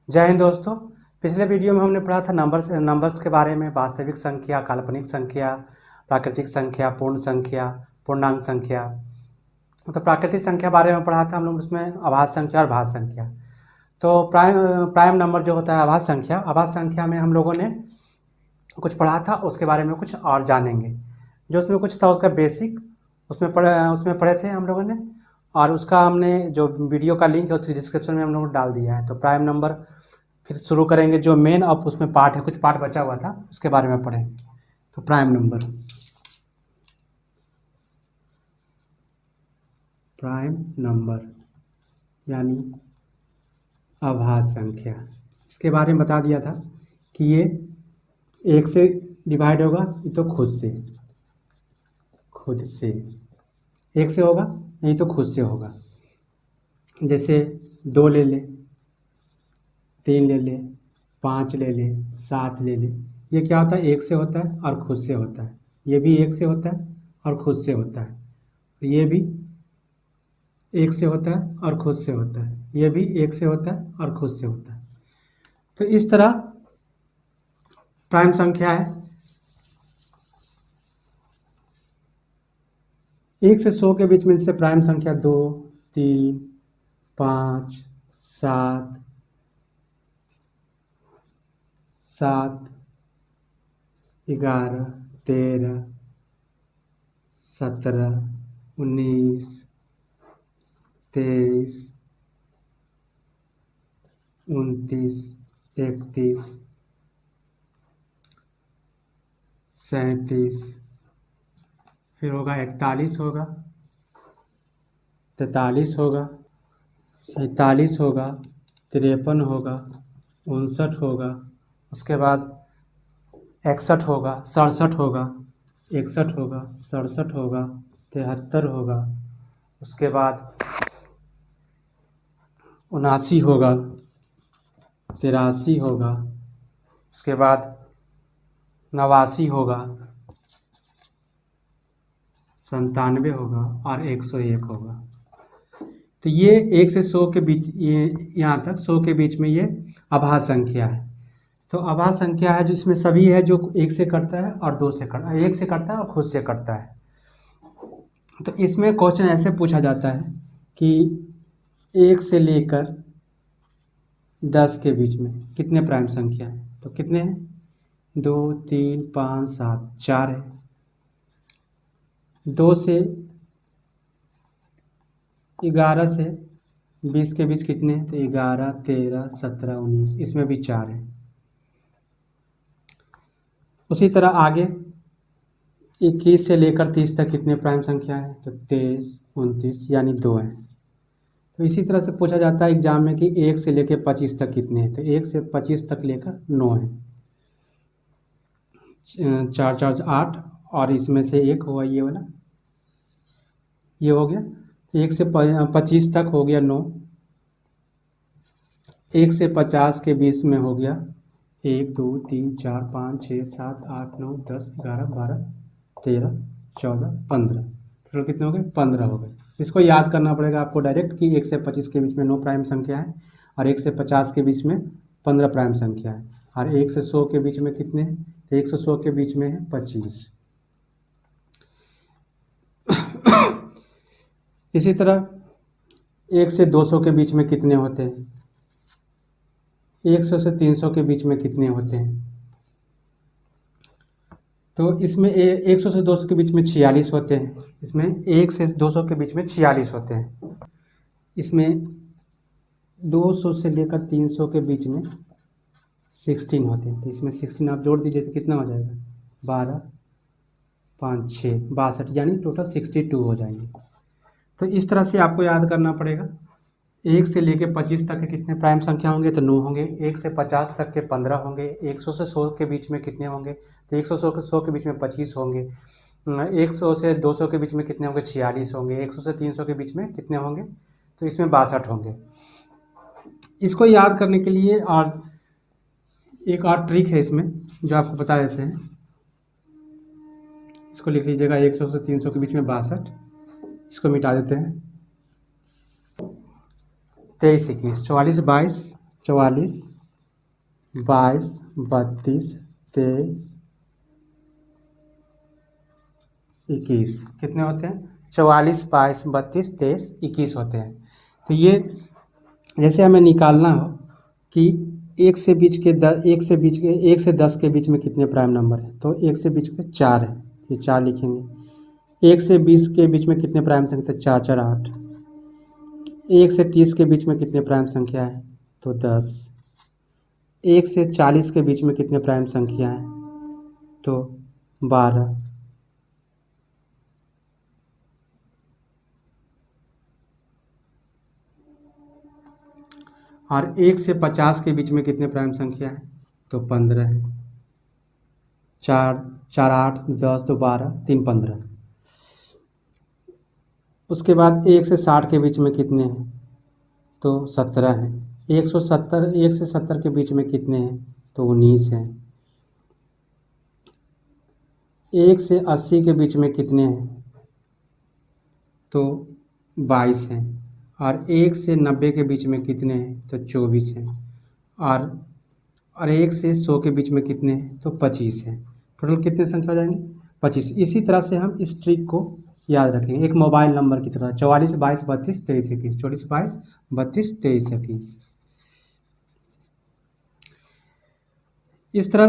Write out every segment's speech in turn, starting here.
जय हिंद दोस्तों। पिछले वीडियो में हमने पढ़ा था नंबर्स के बारे में। वास्तविक संख्या, काल्पनिक संख्या, प्राकृतिक संख्या, पूर्ण संख्या, पूर्णांक संख्या। तो प्राकृतिक संख्या बारे में पढ़ा था हम लोग, उसमें अभाज्य संख्या और भाज्य संख्या। तो प्राइम नंबर जो होता है अभाज्य संख्या में हम लोगों ने कुछ पढ़ा था, उसके बारे में कुछ और जानेंगे। जो उसमें कुछ था उसका बेसिक उसमें पढ़े थे हम लोगों ने, और उसका हमने जो वीडियो का लिंक है उसकी डिस्क्रिप्शन में हम लोग डाल दिया है। तो प्राइम नंबर फिर शुरू करेंगे। जो मेन अब उसमें पार्ट है, कुछ पार्ट बचा हुआ था, उसके बारे में पढ़ेंगे। तो प्राइम नंबर यानी अभाज्य संख्या, इसके बारे में बता दिया था कि ये एक से डिवाइड होगा, ये तो खुद से एक से होगा, नहीं तो खुद से होगा। जैसे 2 ले ले, 3 ले ले, 5 ले ले, 7 ले ले। ये क्या होता है? एक से होता है और खुद से होता है। ये भी एक से होता है और खुद से होता है। ये भी एक से होता है और खुद से होता है। ये भी एक से होता है और खुद से होता है। तो इस तरह प्राइम संख्या है। 1 से 100 के बीच में जैसे प्राइम संख्या 2, 3, 5, 7, 11, 13, 17, 19, 23, 29, 31, 37, फिर होगा 41, होगा 43, होगा 47, होगा 53, होगा 59, होगा, उसके बाद 61 होगा, 67 होगा, 61 होगा, 67 होगा, 73 होगा, उसके बाद 79 होगा, 83 होगा, उसके बाद 89 होगा, 97 होगा और 101 होगा। तो ये 1 से 100 के बीच, ये यहाँ तक 100 के बीच में ये अभाज्य संख्या है। तो अभाज्य संख्या है जिसमें सभी है जो 1 से कटता है और 2 से कटता है, 1 से कटता है और खुद से कटता है। तो इसमें क्वेश्चन ऐसे पूछा जाता है कि 1 से लेकर 10 के बीच में कितने प्राइम संख्या है? तो कितने हैं? 2, 3, 5, 7, 4 है। 2 से 11 से 20 के बीच कितने हैं? तो 11, 13, 17, 19, इसमें भी 4 है। उसी तरह आगे 21 से लेकर 30 तक कितने प्राइम संख्या है? तो 23, 29, यानी 2 है। तो इसी तरह से पूछा जाता है एग्जाम में कि 1 से लेकर 25 तक कितने हैं? तो 1 से 25 तक लेकर 9 है। 4, 4, 8, और इसमें से एक हुआ ये वाला, ये हो गया। 1 से 25 तक हो गया 9। 1 से 50 के बीच में हो गया 1, 2, 3, 4, 5, 6, 7, 8, 9, 10, 11, 12, 13, 14, 15। टोटल कितने हो गए? 15 हो गए। इसको याद करना पड़ेगा आपको डायरेक्ट कि 1 से 25 के बीच में 9 प्राइम संख्या है और 1 से 50 के बीच में 15 प्राइम संख्या है। और 1 से 100 के बीच में कितने हैं? 1 से 100 के बीच में है 25। इसी तरह 1 से 200 के बीच में कितने होते हैं? 100 से 300 के बीच में कितने होते हैं? तो इसमें 100 से 200 के बीच में 46 होते हैं। इसमें 1 से 200 के बीच में 46 होते हैं। इसमें 200 से लेकर 300 के बीच में 16 होते हैं। तो इसमें 16 आप जोड़ दीजिए तो कितना हो जाएगा? 12, 5, 6, 62, यानी टोटल 62 हो जाएंगे। तो इस तरह से आपको याद करना पड़ेगा। 1 से लेकर 25 तक के कितने प्राइम संख्या होंगे? तो 9 होंगे। 1 से 50 तक के 15 होंगे। 100 से 100 के बीच में कितने होंगे? तो 100 से 100 के बीच में 25 होंगे। 100 से 200 के बीच में कितने होंगे? 46 होंगे। 100 से 300 के बीच में कितने होंगे? तो इसमें 62 होंगे। इसको याद करने के लिए और एक और ट्रिक है इसमें जो आपको बता देते हैं। इसको लिख लीजिएगा, 100 से 300 के बीच में 62। इसको मिटा देते हैं। 23, 21, 44, 22, 44, 22, 32, 23, 21 कितने होते हैं? 44, 22, 32, 23, 21 होते हैं। तो ये जैसे हमें निकालना हो कि एक से बीच के 1 से 10 के बीच में कितने प्राइम नंबर है, तो 1 से बीच में 4 है, ये 4 लिखेंगे। 1 से 20 के बीच में कितने प्राइम संख्या? 4 4 8। 1 से 30 के बीच में कितने प्राइम संख्या है? तो 10। 1 से 40 के बीच में कितने प्राइम संख्या है? तो 12। और 1 से 50 के बीच में कितने प्राइम संख्या है? तो 15 है। 4 4 8 10 2 12 3 15। उसके बाद 1 से 60 के बीच में कितने हैं? तो 17 है। 170 1 से 70 के बीच में कितने हैं? तो 19 है। 1 से 80 के बीच में कितने हैं? तो 22 हैं। और 1 से 90 के बीच में कितने हैं? तो 24 हैं। और 1 से 100 के बीच में कितने हैं? तो 25 हैं। टोटल कितने संख्या हो जाएंगे? 25। इसी तरह से हम इस ट्रिक को याद रखेंगे एक मोबाइल नंबर की तरह। 44 22 32 23 21। 44 22 32 23 21। इस तरह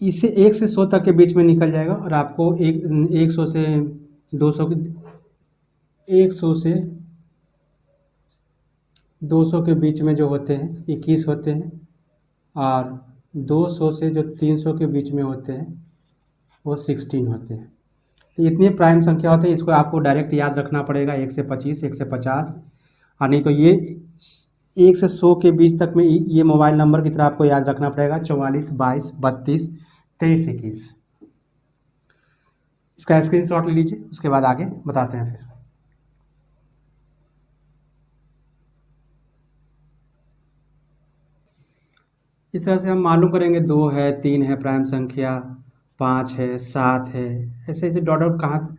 इसे 1 से 100 तक के बीच में निकल जाएगा और आपको 100 से 200 100 से 200 के बीच में जो होते हैं 21 होते हैं। और 200 से जो 300 के बीच में होते हैं वो 16 होते हैं। तो इतनी प्राइम संख्या होते हैं, इसको आपको डायरेक्ट याद रखना पड़ेगा। 1 से 25, 1 से 50, और नहीं तो ये 1 से 100 के बीच तक में ये मोबाइल नंबर की तरह आपको याद रखना पड़ेगा। 44 22 32 23 21। इसका स्क्रीनशॉट ले लीजिए, उसके बाद आगे बताते हैं फिर। इस तरह से हम मालूम करेंगे 2 है, 3 है प्राइम संख्या, 5 है, 7 है, ऐसे ऐसे डॉट डॉट कहाँ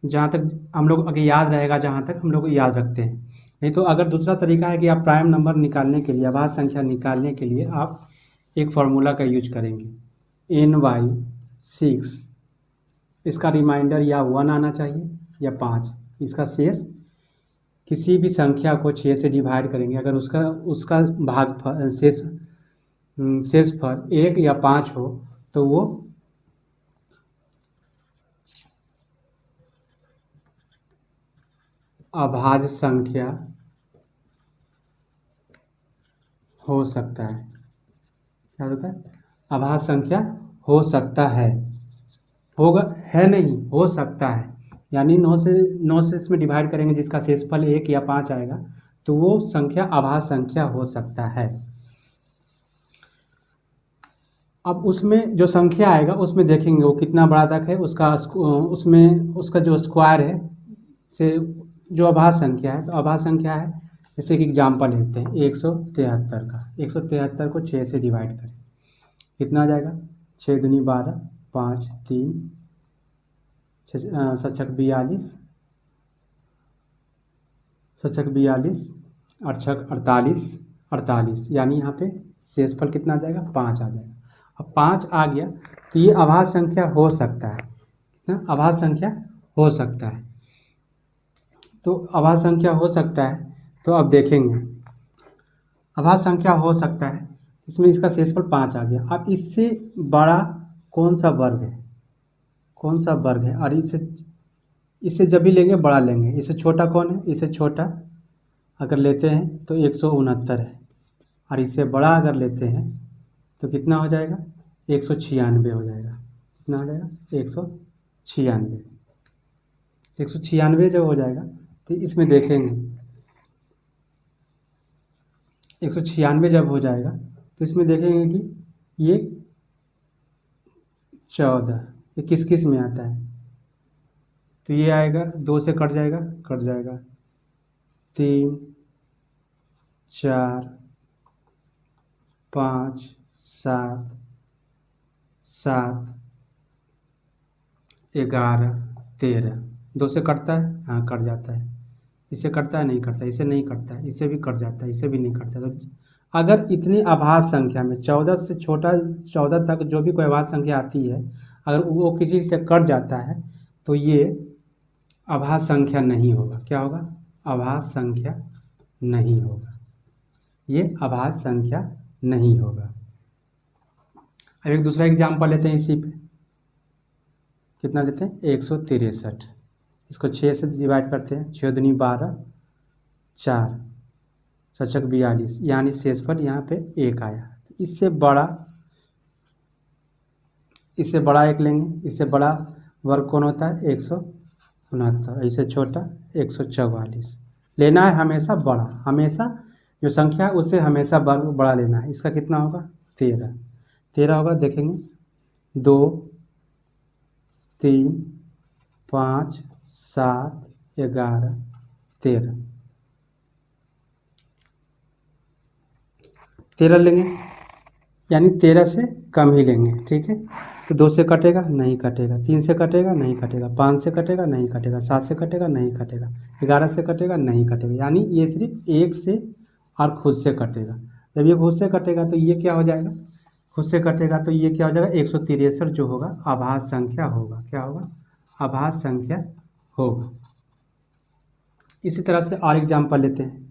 जहाँ तक हम लोग अगर याद रहेगा, जहाँ तक हम लोग याद रखते हैं। नहीं तो अगर दूसरा तरीका है कि आप प्राइम नंबर निकालने के लिए, आभाज्य संख्या निकालने के लिए आप एक फार्मूला का यूज करेंगे NY6। इसका रिमाइंडर या 1 आना चाहिए या 5। इसका शेष किसी भी संख्या को 6 से डिवाइड करेंगे, अगर उसका उसका भाग शेषफल 1 या 5 हो तो वो अभाज्य संख्या हो सकता है। क्या होता है? अभाज्य संख्या हो सकता है। होगा है नहीं, हो सकता है। यानी 9 से इसमें डिवाइड करेंगे, जिसका शेषफल 1 या 5 आएगा, तो वो संख्या अभाज्य संख्या हो सकता है। अब उसमें जो संख्या आएगा उसमें देखेंगे वो कितना बड़ा तक है, उसमें उसका जो स्क्वायर है से जो अभाज्य संख्या है, तो अभाज्य संख्या है, जैसे कि एग्जाम्पल लेते हैं 173 का। 173 को 6 से डिवाइड करें, कितना आ जाएगा? 6 दूनी 12, 5 3 7 42, 7 42, 8 48, 48, यानी यहाँ पे शेषफल कितना आ जाएगा? 5 आ जाएगा। अब 5 आ गया तो ये अभाज्य संख्या हो सकता है। कितना अभाज्य संख्या हो सकता है? तो अभाज्य संख्या हो सकता है, तो अब देखेंगे अभाज्य संख्या हो सकता है, इसमें इसका शेषफल 5 आ गया। अब इससे बड़ा कौन सा वर्ग है? कौन सा वर्ग है? और इससे जब भी लेंगे बड़ा लेंगे। इससे छोटा कौन है? इससे छोटा अगर लेते हैं तो 169 है, और इससे बड़ा अगर लेते हैं तो कितना हो जाएगा? 196 हो जाएगा। कितना हो जाएगा? 196। 196 जब हो जाएगा तो इसमें देखेंगे 196 जब हो जाएगा तो इसमें देखेंगे कि ये 14, ये किस किस में आता है? तो ये आएगा 2 से कट जाएगा, 3 4 5 7 7 11 13। 2 से कटता है? हाँ कट जाता है। इससे कटता है? नहीं कटता। इससे नहीं कटता है, इससे भी कट जाता है, इससे भी नहीं कटता। तो अगर इतनी आभास संख्या में 14 से छोटा 14 तक जो भी कोई आभास संख्या आती है, अगर वो किसी से कट जाता है तो ये आभास संख्या नहीं होगा। क्या होगा? आभास संख्या नहीं होगा, ये आभास संख्या नहीं होगा। अब एक दूसरा एग्जाम्पल लेते हैं इसी पे। कितना लेते हैं? 163। इसको 6 से डिवाइड करते हैं। 6 दूनी 12, 4 सचक 42, यानी शेषफल यहाँ पे 1 आया। इससे बड़ा एक लेंगे। इससे बड़ा वर्ग कौन होता है? 169। इससे छोटा 144। लेना है हमेशा बड़ा, हमेशा जो संख्या है उससे हमेशा वर्ग बड़ा लेना है। इसका कितना होगा? 13। 13 होगा, देखेंगे 2, 3, 5, 7, 11, 13। 13 लेंगे, यानी 13 से कम ही लेंगे। ठीक है, तो 2 से कटेगा? नहीं कटेगा। 3 से कटेगा? नहीं कटेगा। 5 से कटेगा? नहीं कटेगा। 7 से कटेगा? नहीं कटेगा। 11 से कटेगा? नहीं कटेगा। यानी ये सिर्फ 1 से और खुद से कटेगा। जब ये खुद से कटेगा तो ये क्या हो जाएगा? खुद से कटेगा तो ये क्या हो जाएगा? 163 जो होगा आभास संख्या होगा। क्या होगा? आभास संख्या होगा। इसी तरह से और एग्जाम्पल लेते हैं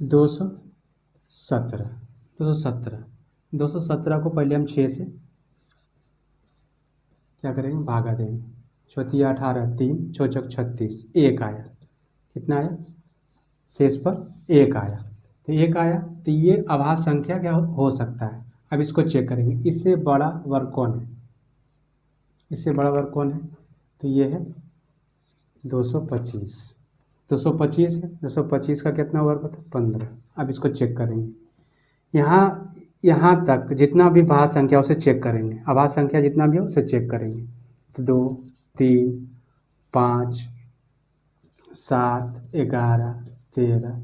217। 217 को पहले हम 6 से क्या करेंगे? भागा देंगे। 6 18, 3 6 36, 1 आया। कितना आया? शेष पर 1 आया। तो 1 आया तो ये आभास संख्या क्या हो सकता है? अब इसको चेक करेंगे। इससे बड़ा वर्ग कौन है? इससे बड़ा वर्ग कौन है? तो ये है 225। 225 है। 225 का कितना वर्ग होता है? 15। अब इसको चेक करेंगे। यहाँ तक जितना भी भाज्य संख्या उसे चेक करेंगे। अभाज्य संख्या जितना भी हो उसे चेक करेंगे। तो 2, 3, 5, 7, 11, 13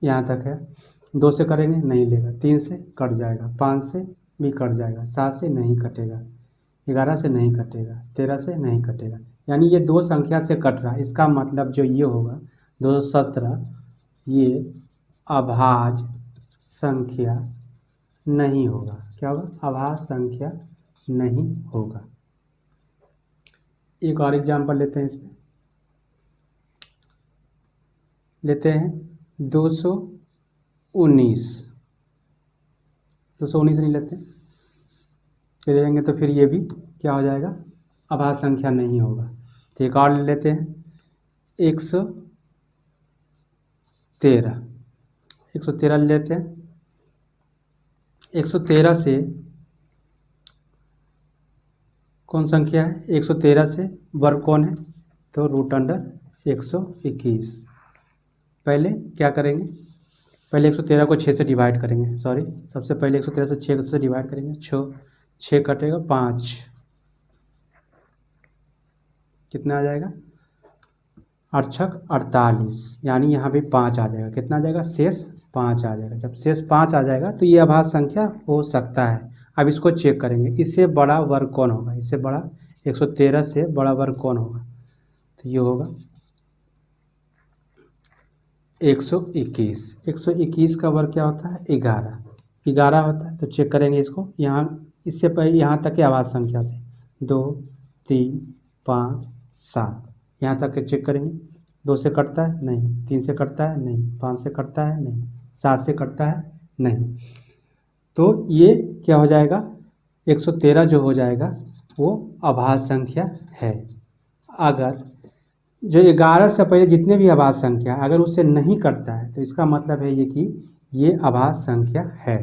यहाँ तक है। 2 से करेंगे? नहीं लेगा। 3 से कट जाएगा। 5 से भी कट जाएगा। 7 से नहीं कटेगा। 11 से नहीं कटेगा। 13 से नहीं कटेगा। यानी ये 2 संख्या से कट रहा है। इसका मतलब जो ये होगा 217, ये अभाज्य संख्या नहीं होगा। क्या होगा? अभाज्य संख्या नहीं होगा। एक और एग्जांपल लेते हैं। इसमें लेते हैं 219। 219 नहीं लेते, फिर लेंगे तो फिर ये भी क्या हो जाएगा? अभाज्य संख्या नहीं होगा। तो एक और लेते हैं 113। 113 लेते हैं। 113 से कौन संख्या है? 113 से वर्ग कौन है? तो √121। पहले क्या करेंगे? पहले 113 को 6 से डिवाइड करेंगे। सॉरी, सबसे पहले 113 से 6 से डिवाइड करेंगे। 6 कटेगा 5, कितना आ जाएगा? 8 छक 48, यानी यहाँ भी 5 आ जाएगा। कितना आ जाएगा? शेष 5 आ जाएगा। जब शेष 5 आ जाएगा तो ये अभाज्य संख्या हो सकता है। अब इसको चेक करेंगे। इससे बड़ा वर्ग कौन होगा? इससे बड़ा 113 से बड़ा वर्ग कौन होगा? तो ये होगा 121। 121 का वर्ग क्या होता है? 11। 11 होता है। तो चेक करेंगे इसको। यहाँ इससे पहले यहाँ तक के आभाज्य संख्या से 2, 3, 5, 7 यहाँ तक के चेक करेंगे। 2 से कटता है? नहीं। 3 से कटता है? नहीं। 5 से कटता है? नहीं। 7 से कटता है? नहीं। तो ये क्या हो जाएगा? 113 जो हो जाएगा वो अभाज्य संख्या है। अगर जो 11 से पहले जितने भी अभाज्य संख्या अगर उससे नहीं कटता है तो इसका मतलब है ये कि ये अभाज्य संख्या है।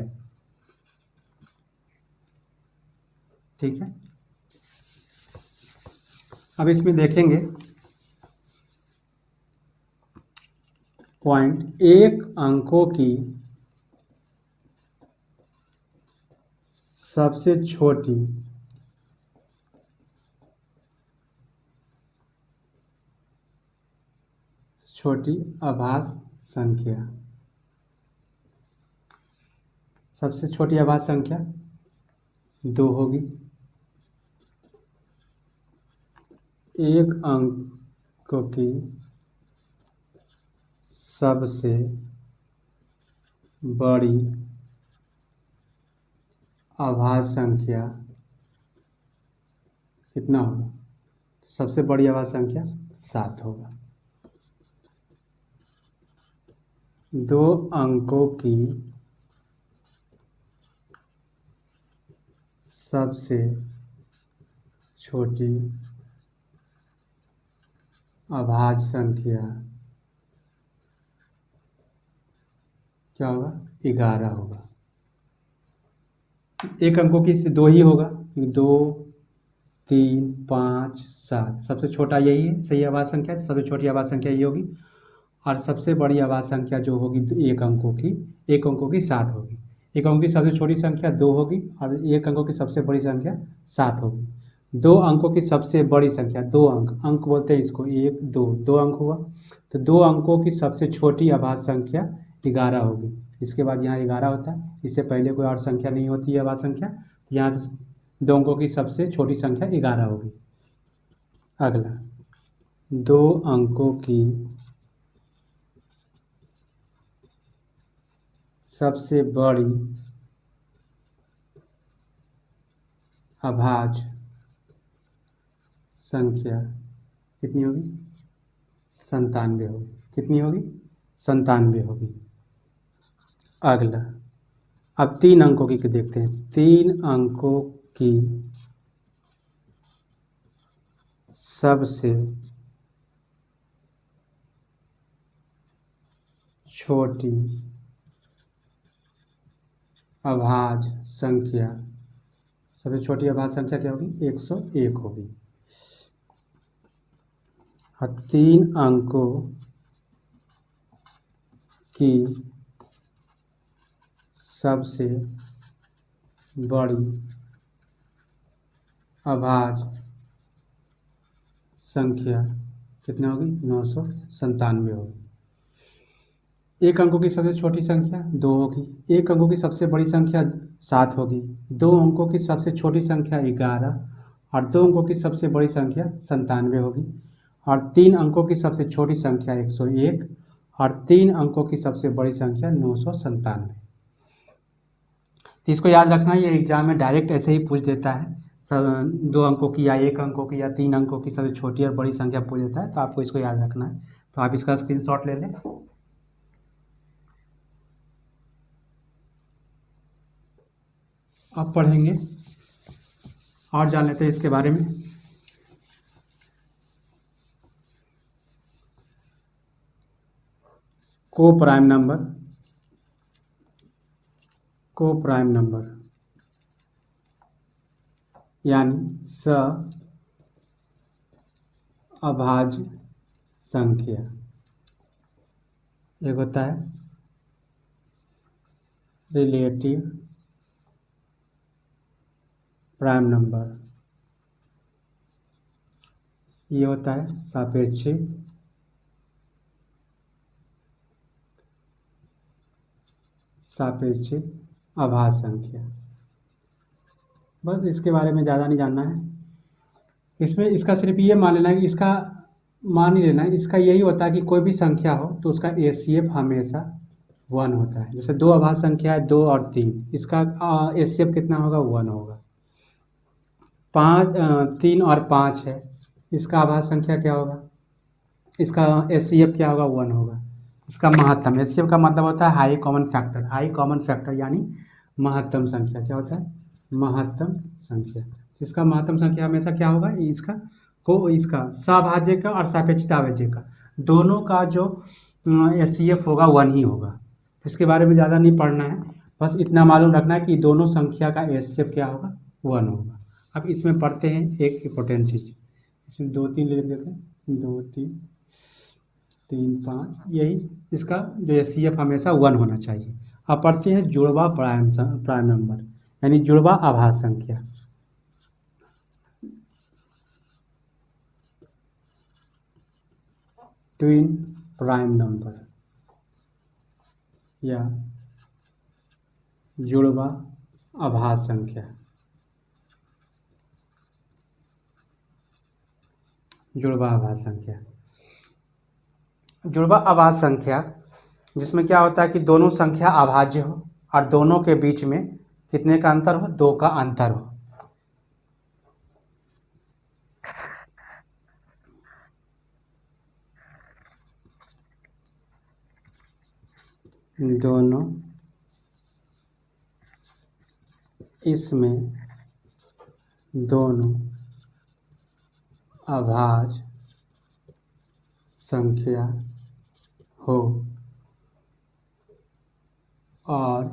ठीक है, अब इसमें देखेंगे पॉइंट 1 अंकों की सबसे छोटी अभाज्य संख्या। सबसे छोटी अभाज्य संख्या 2 होगी। 1 अंक की सबसे बड़ी आभाज्य संख्या कितना होगा? सबसे बड़ी आभाज्य संख्या 7 होगा। 2 अंकों की सबसे छोटी अभाज्य संख्या क्या होगा? 11 होगा। एक अंकों की से 2 ही होगा, 2, 3, 5, 7 सबसे छोटा यही है, सही आभाज्य संख्या, सबसे छोटी आभाज्य संख्या ये होगी। और सबसे बड़ी आभाज्य संख्या जो होगी एक अंकों की 7 होगी। एक अंकों की सबसे छोटी संख्या 2 होगी और एक अंकों की सबसे बड़ी संख्या 7 होगी। 2 अंकों की सबसे बड़ी संख्या, 2 अंक बोलते हैं इसको, 1, 2 अंक हुआ। तो 2 अंकों की सबसे छोटी आभाज्य संख्या 11 होगी। इसके बाद यहाँ 11 होता है, इससे पहले कोई और संख्या नहीं होती है आभाज्य संख्या। तो यहाँ से 2 अंकों की सबसे छोटी संख्या 11 होगी। अगला, 2 अंकों की सबसे बड़ी अभाज्य संख्या कितनी होगी? 97 होगी। कितनी होगी? 97 होगी। अगला, अब 3 अंकों की देखते हैं। 3 अंकों की सबसे छोटी अभाज्य संख्या, सबसे छोटी अभाज्य संख्या क्या होगी? 101 होगी। और 3 अंकों की सबसे बड़ी अभाज्य संख्या कितनी होगी? 997 होगी। एक अंकों की सबसे छोटी संख्या 2 होगी, एक अंकों की सबसे बड़ी संख्या 7 होगी, 2 अंकों की सबसे छोटी संख्या 11 और 2 अंकों की सबसे बड़ी संख्या 97 होगी। और 3 अंकों की सबसे छोटी संख्या 101 और 3 अंकों की सबसे बड़ी संख्या 997। तो इसको याद रखना, ये एग्जाम में डायरेक्ट ऐसे ही पूछ देता है। सब 2 अंकों की या 1 अंकों की या 3 अंकों की सबसे छोटी और बड़ी संख्या पूछ देता है, तो आपको इसको याद रखना है। तो आप इसका स्क्रीनशॉट ले लें। अब पढ़ेंगे और जान लेते हैं इसके बारे में। को प्राइम नंबर यानी अभाज्य संख्या। एक होता है रिलेटिव प्राइम नंबर, ये होता है सापेक्षिक अभाज्य संख्या। बस इसके बारे में ज़्यादा नहीं जानना है। इसमें इसका सिर्फ ये मान लेना है कि इसका मान ही लेना है, इसका यही होता है कि कोई भी संख्या हो तो उसका HCF हमेशा 1 होता है। जैसे 2 अभाज्य संख्या है 2 और 3, इसका HCF कितना होगा? 1 होगा। 3 और 5 है, इसका अभाज्य संख्या क्या होगा? इसका HCF क्या होगा? 1 होगा। इसका महत्तम, HCF का मतलब होता है हाई कॉमन फैक्टर यानी महत्तम संख्या। क्या होता है? महत्तम संख्या। इसका महत्तम संख्या हमेशा क्या होगा? इसका सभाज्य का और सापेक्षताभाज्य का दोनों का जो HCF होगा 1 ही होगा। इसके बारे में ज़्यादा नहीं पढ़ना है, बस इतना मालूम रखना है कि दोनों संख्या का HCF क्या होगा? 1 होगा। अब इसमें पढ़ते हैं एक इम्पोर्टेंट चीज़। इसमें 2, 3 लिख देते हैं, 2, 3, 5, यही इसका जो HCF हमेशा 1 होना चाहिए। अब पढ़ते हैं जुड़वा प्राइम नंबर यानी जुड़वा आभाज्य संख्या। ट्विन प्राइम नंबर या जुड़वा आभाज्य संख्या। जुड़वा आभाज्य संख्या जिसमें क्या होता है कि दोनों संख्या अभाज्य हो और दोनों के बीच में कितने का अंतर हो, 2 का अंतर हो। दोनों इसमें दोनों अभाज्य संख्या हो और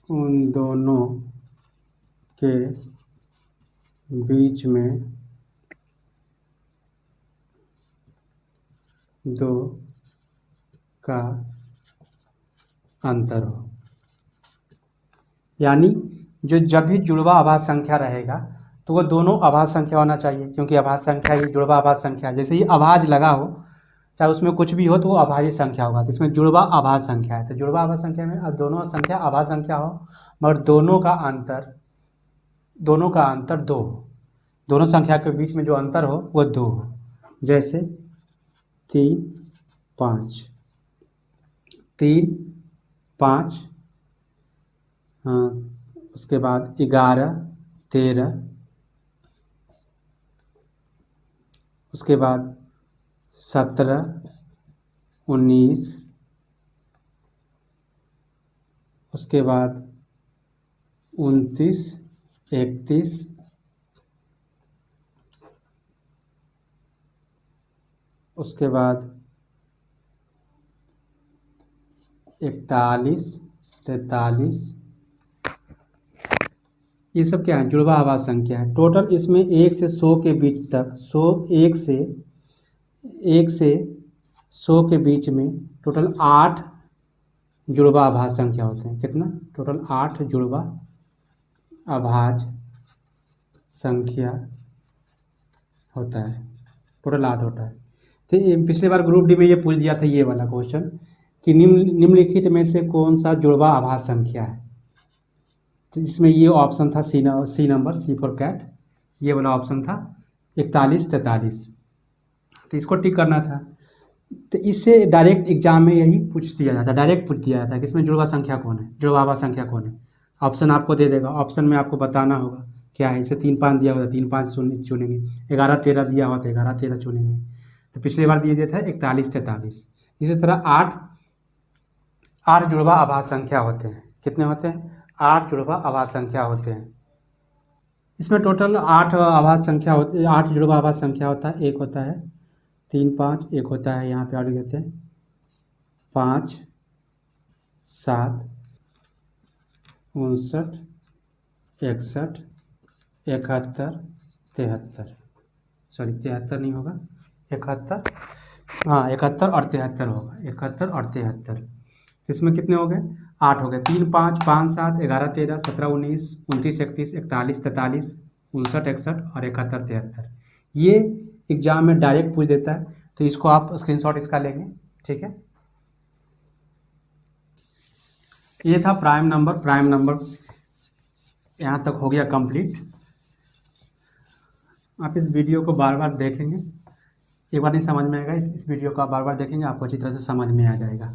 उन दोनों के बीच में 2 का अंतर हो। यानी जो जब भी जुड़वा अभाज्य संख्या रहेगा तो वो दोनों अभाज्य संख्या होना चाहिए, क्योंकि अभाज्य संख्या ये जुड़वा अभाज्य संख्या, जैसे ही अभाज्य लगा हो चाहे उसमें कुछ भी हो तो वो अभाज्य संख्या होगा। तो इसमें जुड़वा अभाज्य संख्या है, तो जुड़वा अभाज्य संख्या में अब दोनों संख्या अभाज्य संख्या हो मगर दोनों का अंतर 2 हो। दोनों संख्या के बीच में जो अंतर हो वो 2 हो। जैसे 3 5 3 5, हाँ, उसके बाद 11 13, उसके बाद 17 19, उसके बाद 29 31, उसके बाद 41 43। ये सब क्या है, जुड़वा अभाज्य संख्या है। टोटल इसमें 1 से 100 के बीच तक 1 से 100 के बीच में टोटल 8 जुड़वा अभाज्य संख्या होते हैं। कितना? टोटल 8 जुड़वा अभाज्य संख्या होता है, टोटल 8 होता है। तो पिछले बार ग्रुप डी में ये पूछ दिया था ये वाला क्वेश्चन कि निम्नलिखित में से कौन सा जुड़वा अभाज्य संख्या है। तो इसमें ये ऑप्शन था C number, C for cat, ये वाला ऑप्शन था 41 43। तो इसको टिक करना था। तो इससे डायरेक्ट एग्जाम में यही पूछ दिया जाता, डायरेक्ट पूछ दिया जाता है कि इसमें जुड़वा संख्या कौन है, जुड़वा अभाज्य संख्या कौन है। ऑप्शन आपको दे देगा, ऑप्शन में आपको बताना होगा क्या है। इसे 3 5 दिया होता 3 5 चुनेंगे, 11 13 दिया होता 11 13 चुनेंगे। तो पिछली बार दिए था 41 43। इसी तरह 8 जुड़वा अभाज्य संख्या होते हैं। कितने होते हैं? 8 जुड़वा अभाज्य संख्या होते हैं। इसमें टोटल 8 अभाज्य संख्या होती है, 8 जुड़वा अभाज्य संख्या होता है। एक होता है 3 5, एक होता है यहाँ पे और देते हैं 5 7 59 61 71 73। सॉरी 73 नहीं होगा, 71, हाँ 71 और 73 होगा, 71 और 73। इसमें कितने हो गए? 8 हो गए। 3 5 5 7 11 13 17 19 29 31 41 43 59 61 और 71 73। ये एग्जाम में डायरेक्ट पूछ देता है, तो इसको आप स्क्रीनशॉट इसका लेंगे, ठीक है। ये था प्राइम नंबर यहाँ तक हो गया कंप्लीट। आप इस वीडियो को बार बार देखेंगे, एक बार नहीं समझ में आएगा, इस वीडियो को आप बार बार देखेंगे आपको अच्छी तरह से समझ में आ जाएगा।